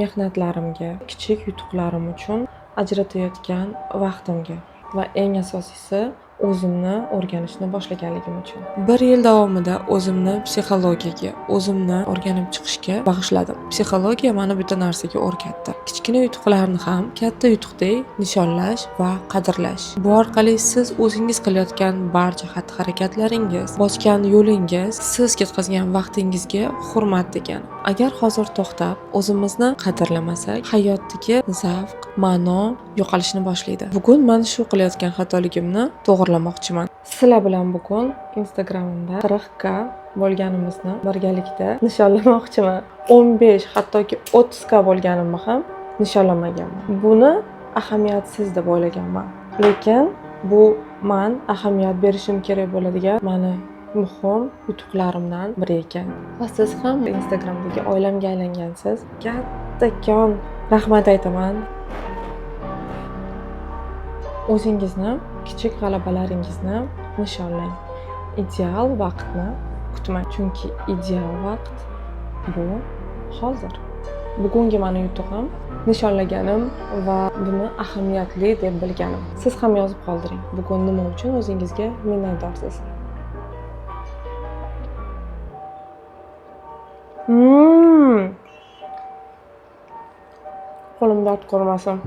mehnatlarimga, kichik yutuqlarim uchun ajratayotgan vaqtimga va eng asosiysi o'zimni o'rganishni boshlaganligim uchun. 1 yil davomida o'zimni psixologiyaga, o'zimni o'rganib chiqishga bag'ishladim. Psixologiya meni bitta narsaga o'rgatdi. Kichkina yutuqlarni ham katta yutuqdek nishonlash va qadrlash. Bu orqali siz o'zingiz qilayotgan barcha xatti-harakatlaringiz, bosgan yo'lingiz, siz ketkazgan vaqtingizga hurmat degani. Agar hozir to'xtab, o'zimizni qadrlamasak, hayotdagi zavq, ma'no yo'qolishni boshlaydi. Bugun men shu qilayotgan xatoligimni to'g'rilamoqchiman. Sizlar bilan bugun Instagramimda 40 ga bo'lganimizni birgalikda nishonlamoqchiman. 15 hattoki 30 ga bo'lganimni ham nishonlamaganman. Buni ahamiyatsiz deb o'ylaganman. Lekin bu men ahamiyat berishim kerak bo'ladigan meni muhim yutuqlarimdan biri ekan. Va siz ham Instagramdagi oilamga aylangansiz. Kattakon rahmat aytaman. O'zingizni, kichik g'alabalaringizni nishonlang. Ideal vaqtni kutmang, chunki ideal vaqt bu hozir. Bugungi meni yutug'im nishonlaganim va buni ahamiyatli deb bilganim. Siz ham yozib qoldiring. Bugun nima uchun o'zingizga minnatdorsiz? Qo'lim dard ko'rmasin.